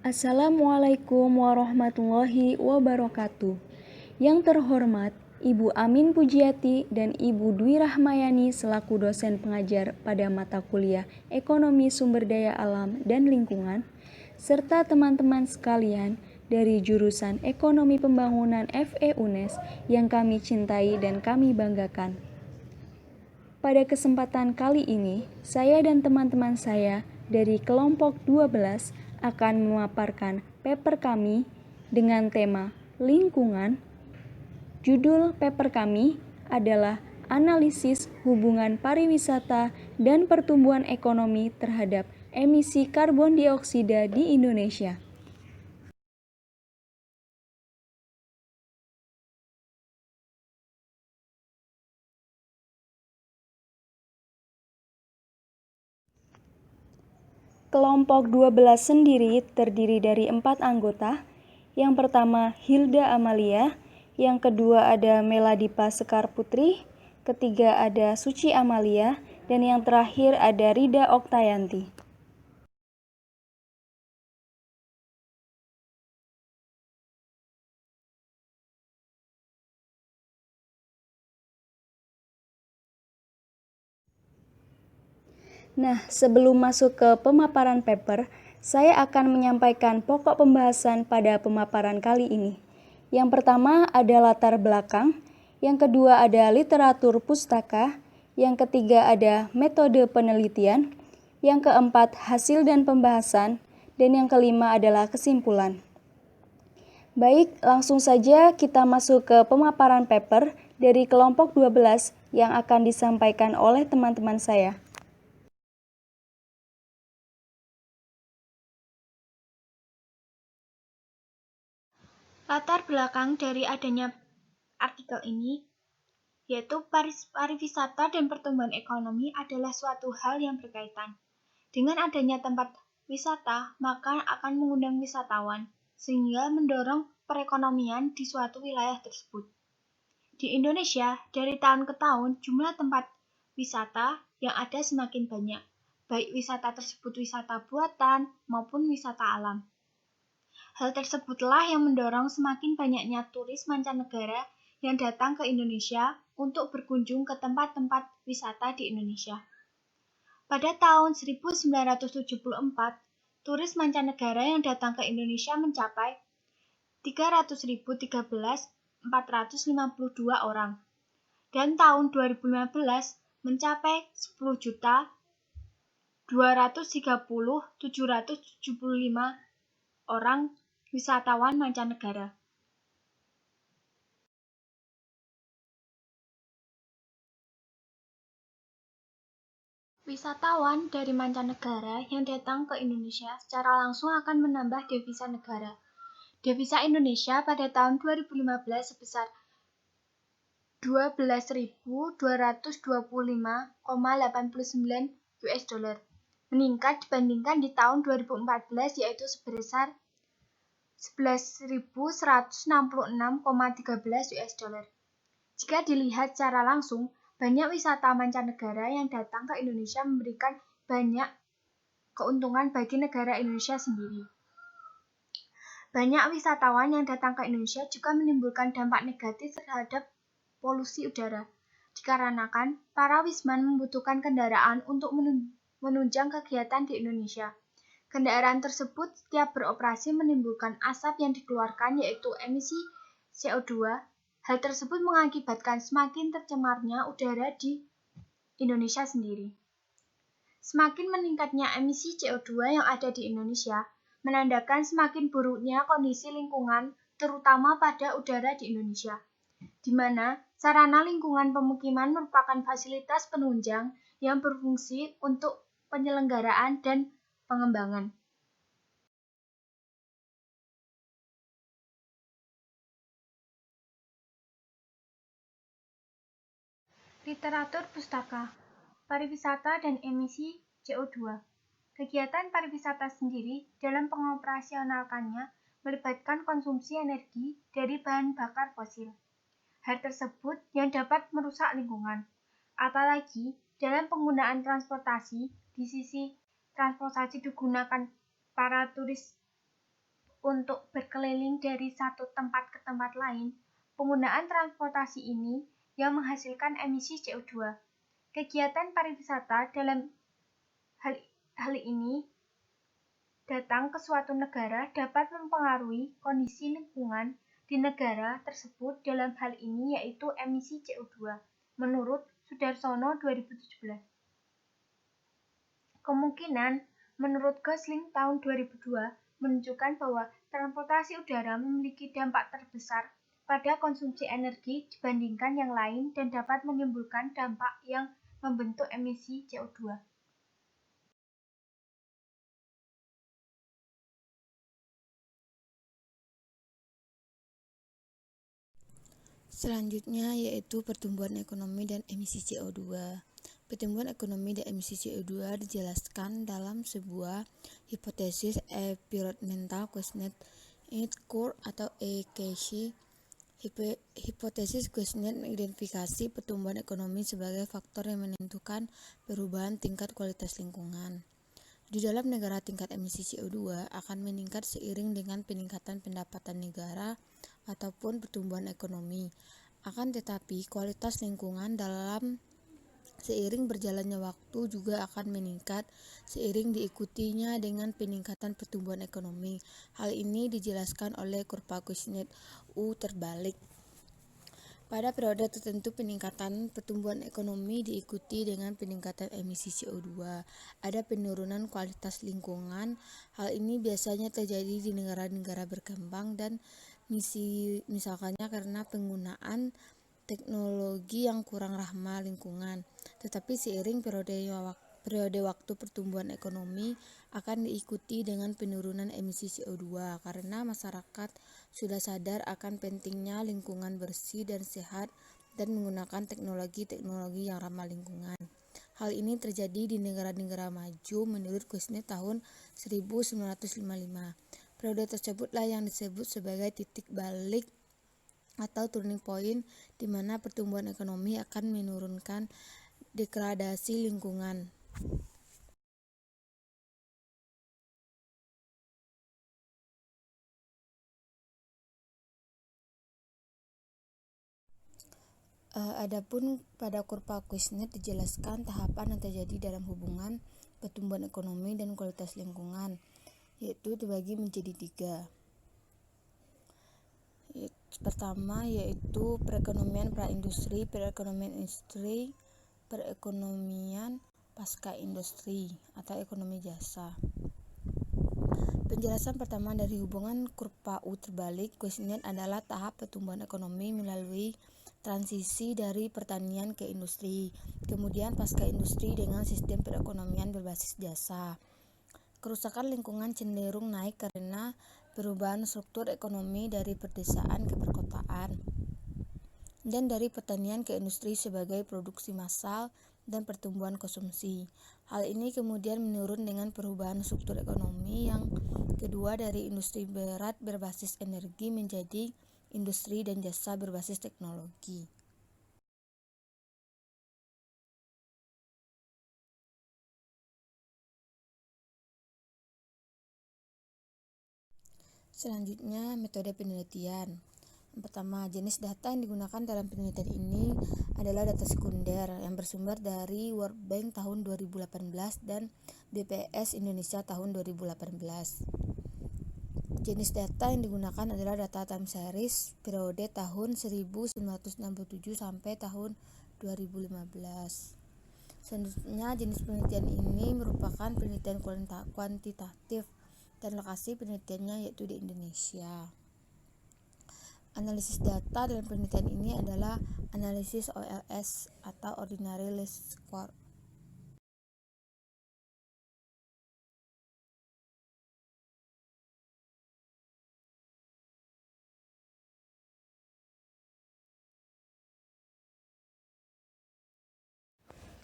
Assalamualaikum warahmatullahi wabarakatuh. Yang terhormat Ibu Amin Pujiati dan Ibu Dwi Rahmayani selaku dosen pengajar pada mata kuliah Ekonomi Sumber Daya Alam dan Lingkungan, serta teman-teman sekalian dari jurusan Ekonomi Pembangunan FE UNES yang kami cintai dan kami banggakan. Pada kesempatan kali ini, saya dan teman-teman saya dari kelompok 12 akan memaparkan paper kami dengan tema lingkungan. Judul paper kami adalah Analisis Hubungan Pariwisata dan Pertumbuhan Ekonomi terhadap Emisi Karbon Dioksida di Indonesia. Kelompok 12 sendiri terdiri dari 4 anggota. Yang pertama Hilda Amalia, yang kedua ada Meladipa Sekar Putri, ketiga ada Suci Amalia, dan yang terakhir ada Rida Oktayanti. Nah, sebelum masuk ke pemaparan paper, saya akan menyampaikan pokok pembahasan pada pemaparan kali ini. Yang pertama ada latar belakang, yang kedua ada literatur pustaka, yang ketiga ada metode penelitian, yang keempat hasil dan pembahasan, dan yang kelima adalah kesimpulan. Baik, langsung saja kita masuk ke pemaparan paper dari kelompok 12 yang akan disampaikan oleh teman-teman saya. Latar belakang dari adanya artikel ini yaitu pariwisata dan pertumbuhan ekonomi adalah suatu hal yang berkaitan. Dengan adanya tempat wisata, maka akan mengundang wisatawan, sehingga mendorong perekonomian di suatu wilayah tersebut. Di Indonesia, dari tahun ke tahun, jumlah tempat wisata yang ada semakin banyak, baik wisata tersebut wisata buatan maupun wisata alam. Hal tersebutlah yang mendorong semakin banyaknya turis mancanegara yang datang ke Indonesia untuk berkunjung ke tempat-tempat wisata di Indonesia. Pada tahun 1974, turis mancanegara yang datang ke Indonesia mencapai 300.013.452 orang, dan tahun 2015 mencapai 10.230.775 orang wisatawan mancanegara. Wisatawan dari mancanegara yang datang ke Indonesia secara langsung akan menambah devisa negara. Devisa Indonesia pada tahun 2015 sebesar 12.225,89 US dollar, meningkat dibandingkan di tahun 2014 yaitu sebesar 11.166,13 US dollar. Jika dilihat secara langsung, banyak wisata mancanegara yang datang ke Indonesia memberikan banyak keuntungan bagi negara Indonesia sendiri. Banyak wisatawan yang datang ke Indonesia juga menimbulkan dampak negatif terhadap polusi udara, dikarenakan para wisman membutuhkan kendaraan untuk menunjang kegiatan di Indonesia. Kendaraan tersebut setiap beroperasi menimbulkan asap yang dikeluarkan yaitu emisi CO2. Hal tersebut mengakibatkan semakin tercemarnya udara di Indonesia sendiri. Semakin meningkatnya emisi CO2 yang ada di Indonesia, menandakan semakin buruknya kondisi lingkungan, terutama pada udara di Indonesia, di mana sarana lingkungan pemukiman merupakan fasilitas penunjang yang berfungsi untuk penyelenggaraan dan pengembangan. Literatur pustaka, pariwisata dan emisi CO2. Kegiatan pariwisata sendiri dalam pengoperasionalkannya melibatkan konsumsi energi dari bahan bakar fosil. Hal tersebut yang dapat merusak lingkungan. Apalagi dalam penggunaan transportasi, di sisi transportasi digunakan para turis untuk berkeliling dari satu tempat ke tempat lain, penggunaan transportasi ini yang menghasilkan emisi CO2. Kegiatan pariwisata dalam hal ini datang ke suatu negara dapat mempengaruhi kondisi lingkungan di negara tersebut, dalam hal ini yaitu emisi CO2, menurut Sudarsono 2017. Kemungkinan menurut Gosling tahun 2002 menunjukkan bahwa transportasi udara memiliki dampak terbesar pada konsumsi energi dibandingkan yang lain dan dapat menimbulkan dampak yang membentuk emisi CO2. Selanjutnya yaitu pertumbuhan ekonomi dan emisi CO2. Pertumbuhan ekonomi dan emisi CO2 dijelaskan dalam sebuah hipotesis Environmental Questionnaire Curve atau EQC. Hipotesis Questionnaire mengidentifikasi pertumbuhan ekonomi sebagai faktor yang menentukan perubahan tingkat kualitas lingkungan. Di dalam negara, tingkat emisi CO2 akan meningkat seiring dengan peningkatan pendapatan negara ataupun pertumbuhan ekonomi. Akan tetapi, kualitas lingkungan dalam seiring berjalannya waktu juga akan meningkat seiring diikutinya dengan peningkatan pertumbuhan ekonomi. Hal ini dijelaskan oleh kurva Questionnaire U terbalik. Pada periode tertentu peningkatan pertumbuhan ekonomi diikuti dengan peningkatan emisi CO2. Ada penurunan kualitas lingkungan. Hal ini biasanya terjadi di negara-negara berkembang dan misalkannya karena penggunaan teknologi yang kurang ramah lingkungan. Tetapi seiring periode waktu pertumbuhan ekonomi akan diikuti dengan penurunan emisi CO2 karena masyarakat sudah sadar akan pentingnya lingkungan bersih dan sehat dan menggunakan teknologi yang ramah lingkungan. Hal ini terjadi di negara-negara maju menurut Questionnaire tahun 1955. Periode tersebutlah yang disebut sebagai titik balik atau turning point, di mana pertumbuhan ekonomi akan menurunkan degradasi lingkungan. Adapun pada kurva Questionnaire dijelaskan tahapan yang terjadi dalam hubungan pertumbuhan ekonomi dan kualitas lingkungan, yaitu dibagi menjadi 3. Pertama yaitu perekonomian praindustri, perekonomian industri, perekonomian pasca industri atau ekonomi jasa. Penjelasan pertama dari hubungan kurva U terbalik Questionnaire adalah tahap pertumbuhan ekonomi melalui transisi dari pertanian ke industri, kemudian pasca industri dengan sistem perekonomian berbasis jasa. Kerusakan lingkungan cenderung naik karena perubahan struktur ekonomi dari pedesaan ke perkotaan, dan dari pertanian ke industri sebagai produksi massal dan pertumbuhan konsumsi. Hal ini kemudian menurun dengan perubahan struktur ekonomi yang kedua dari industri berat berbasis energi menjadi industri dan jasa berbasis teknologi. Selanjutnya, metode penelitian. Yang pertama, jenis data yang digunakan dalam penelitian ini adalah data sekunder yang bersumber dari World Bank tahun 2018 dan BPS Indonesia tahun 2018. Jenis data yang digunakan adalah data time series periode tahun 1967 sampai tahun 2015. Selanjutnya, jenis penelitian ini merupakan penelitian kuantitatif dan lokasi penelitiannya yaitu di Indonesia. Analisis data dalam penelitian ini adalah analisis OLS atau Ordinary Least Square.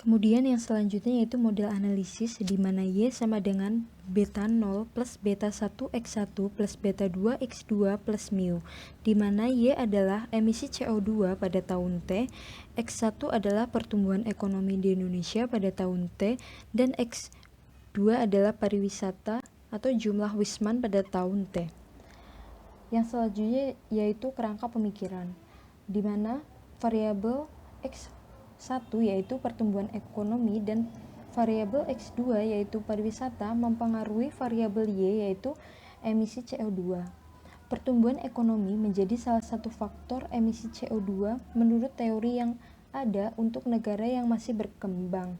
Kemudian yang selanjutnya yaitu model analisis, di mana Y sama dengan beta 0 plus beta 1 X1 plus beta 2 X2 plus mu, di mana Y adalah emisi CO2 pada tahun T, X1 adalah pertumbuhan ekonomi di Indonesia pada tahun T, dan X2 adalah pariwisata atau jumlah wisman pada tahun T. Yang selanjutnya yaitu kerangka pemikiran, di mana variabel X1 yaitu pertumbuhan ekonomi dan variabel X2 yaitu pariwisata mempengaruhi variabel Y yaitu emisi CO2. Pertumbuhan ekonomi menjadi salah satu faktor emisi CO2 menurut teori yang ada untuk negara yang masih berkembang.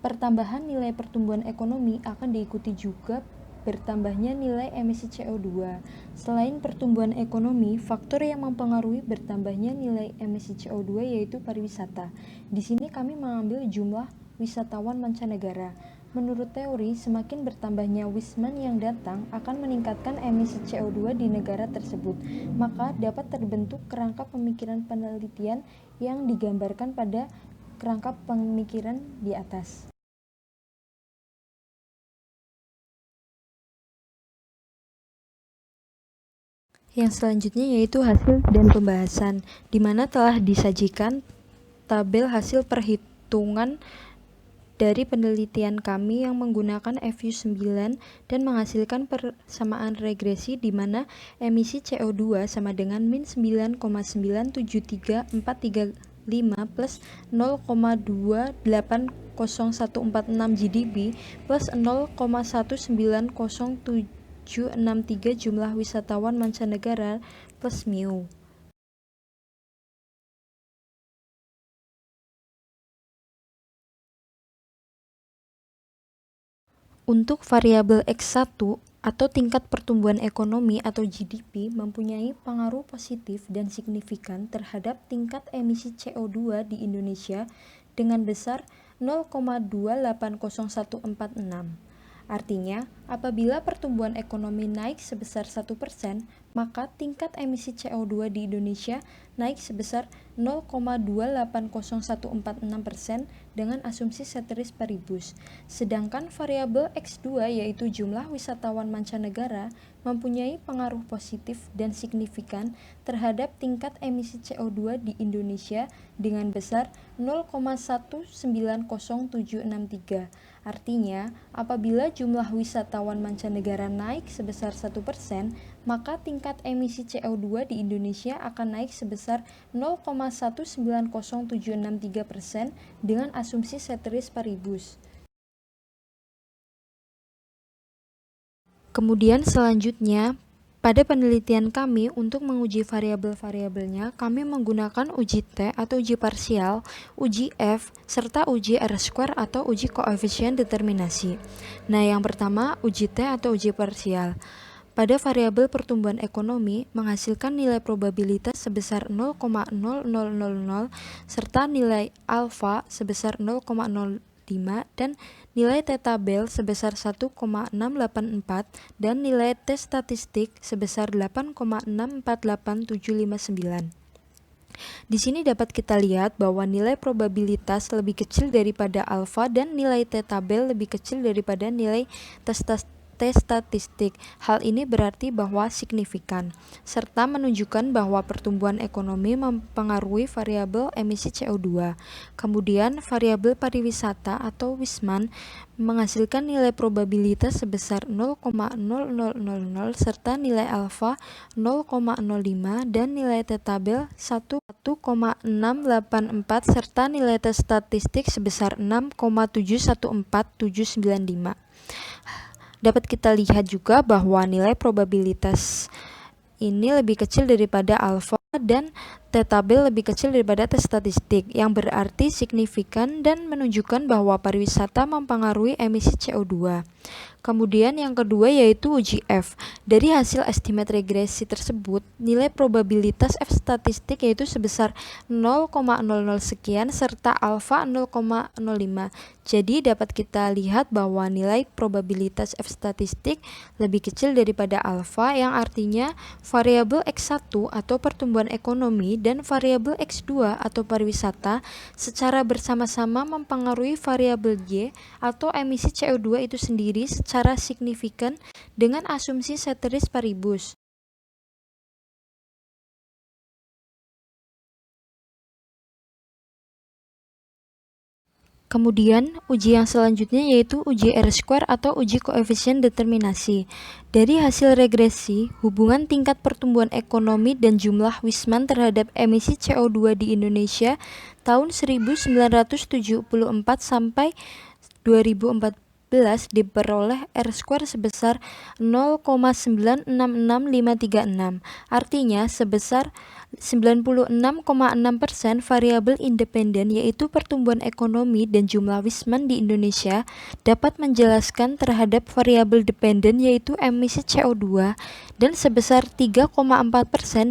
Pertambahan nilai pertumbuhan ekonomi akan diikuti juga bertambahnya nilai emisi CO2. Selain pertumbuhan ekonomi, faktor yang mempengaruhi bertambahnya nilai emisi CO2 yaitu pariwisata. Di sini kami mengambil jumlah wisatawan mancanegara. Menurut teori, semakin bertambahnya wisman yang datang akan meningkatkan emisi CO2 di negara tersebut. Maka dapat terbentuk kerangka pemikiran penelitian yang digambarkan pada kerangka pemikiran di atas. Yang selanjutnya yaitu hasil dan pembahasan, di mana telah disajikan tabel hasil perhitungan dari penelitian kami yang menggunakan FU9 dan menghasilkan persamaan regresi di mana emisi CO2 sama dengan min 9,973435 plus 0,280146 GDP plus 0,1900763 jumlah wisatawan mancanegara plus mu. Untuk variabel X1 atau tingkat pertumbuhan ekonomi atau GDP mempunyai pengaruh positif dan signifikan terhadap tingkat emisi CO2 di Indonesia dengan besar 0,280146. Artinya, apabila pertumbuhan ekonomi naik sebesar 1%, maka tingkat emisi CO2 di Indonesia naik sebesar 0,280146% dengan asumsi ceteris paribus. Sedangkan variabel X2 yaitu jumlah wisatawan mancanegara mempunyai pengaruh positif dan signifikan terhadap tingkat emisi CO2 di Indonesia dengan besar 0,190763. Artinya, apabila jumlah wisatawan mancanegara naik sebesar 1%, maka tingkat emisi CO2 di Indonesia akan naik sebesar 0,190763% dengan asumsi ceteris paribus. Kemudian selanjutnya, pada penelitian kami untuk menguji variabel-variabelnya, kami menggunakan uji T atau uji parsial, uji F, serta uji R² atau uji koefisien determinasi. Nah, yang pertama uji T atau uji parsial. Pada variabel pertumbuhan ekonomi menghasilkan nilai probabilitas sebesar 0,0000 serta nilai alfa sebesar 0,05 dan nilai t-tabel sebesar 1,684 dan nilai t statistik sebesar 8,648759. Di sini dapat kita lihat bahwa nilai probabilitas lebih kecil daripada alfa dan nilai t-tabel lebih kecil daripada nilai t statistik. Hal ini berarti bahwa signifikan, serta menunjukkan bahwa pertumbuhan ekonomi mempengaruhi variabel emisi CO2. Kemudian, variabel pariwisata atau wisman menghasilkan nilai probabilitas sebesar 0,0000 serta nilai alfa 0,05 dan nilai t-tabel 1,684 serta nilai t statistik sebesar 6,714795. Dapat kita lihat juga bahwa nilai probabilitas ini lebih kecil daripada alfa dan t-tabel lebih kecil daripada t statistik, yang berarti signifikan dan menunjukkan bahwa pariwisata mempengaruhi emisi CO2. Kemudian yang kedua yaitu uji F. Dari hasil estimate regresi tersebut, nilai probabilitas F statistik yaitu sebesar 0,00 sekian serta alfa 0,05. Jadi dapat kita lihat bahwa nilai probabilitas F statistik lebih kecil daripada alfa, yang artinya variabel X1 atau pertumbuhan ekonomi dan variabel X2 atau pariwisata secara bersama-sama mempengaruhi variabel Y atau emisi CO2 itu sendiri secara signifikan dengan asumsi ceteris paribus. Kemudian, uji yang selanjutnya yaitu uji R-square atau uji koefisien determinasi. Dari hasil regresi, hubungan tingkat pertumbuhan ekonomi dan jumlah Wisman terhadap emisi CO2 di Indonesia tahun 1974 sampai 2014 diperoleh R-square sebesar 0,966536. Artinya sebesar 96,6% variabel independen yaitu pertumbuhan ekonomi dan jumlah Wisman di Indonesia dapat menjelaskan terhadap variabel dependen yaitu emisi CO2 dan sebesar 3,4%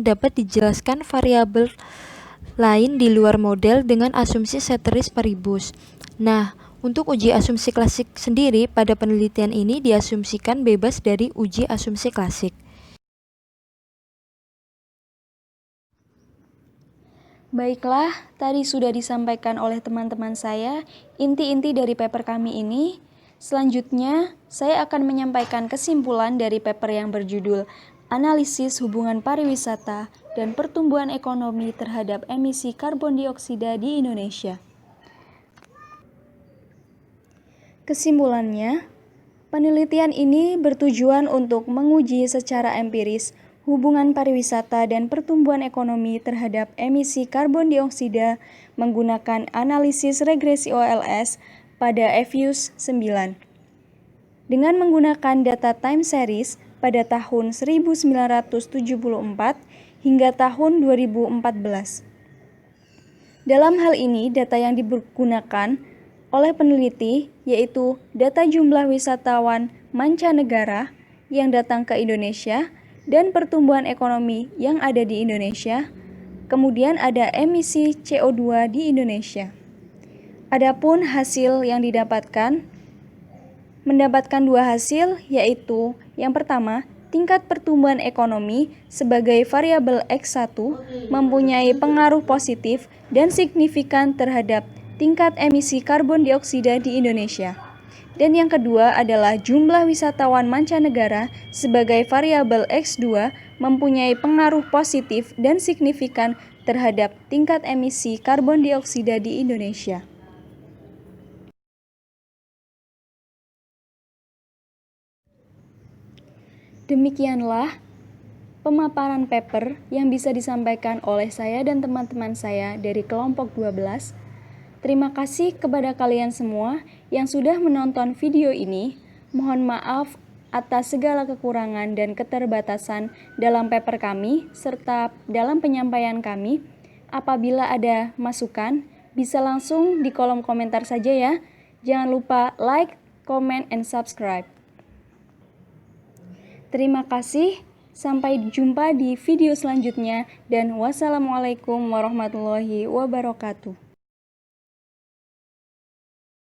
dapat dijelaskan variabel lain di luar model dengan asumsi ceteris paribus. Nah, untuk uji asumsi klasik sendiri pada penelitian ini diasumsikan bebas dari uji asumsi klasik. Baiklah, tadi sudah disampaikan oleh teman-teman saya inti-inti dari paper kami ini. Selanjutnya, saya akan menyampaikan kesimpulan dari paper yang berjudul Analisis Hubungan Pariwisata dan Pertumbuhan Ekonomi terhadap Emisi Karbon Dioksida di Indonesia. Kesimpulannya, penelitian ini bertujuan untuk menguji secara empiris hubungan pariwisata dan pertumbuhan ekonomi terhadap emisi karbon dioksida menggunakan analisis regresi OLS pada EFUS 9. Dengan menggunakan data time series pada tahun 1974 hingga tahun 2014. Dalam hal ini, data yang digunakan oleh peneliti yaitu data jumlah wisatawan mancanegara yang datang ke Indonesia dan pertumbuhan ekonomi yang ada di Indonesia, kemudian ada emisi CO2 di Indonesia. Adapun hasil yang mendapatkan dua hasil, yaitu yang pertama, tingkat pertumbuhan ekonomi sebagai variabel X1 mempunyai pengaruh positif dan signifikan terhadap tingkat emisi karbon dioksida di Indonesia. Dan yang kedua adalah jumlah wisatawan mancanegara sebagai variabel X2 mempunyai pengaruh positif dan signifikan terhadap tingkat emisi karbon dioksida di Indonesia. Demikianlah pemaparan paper yang bisa disampaikan oleh saya dan teman-teman saya dari kelompok 12. Terima kasih kepada kalian semua yang sudah menonton video ini. Mohon maaf atas segala kekurangan dan keterbatasan dalam paper kami serta dalam penyampaian kami. Apabila ada masukan, bisa langsung di kolom komentar saja ya. Jangan lupa like, comment, and subscribe. Terima kasih. Sampai jumpa di video selanjutnya dan wassalamualaikum warahmatullahi wabarakatuh.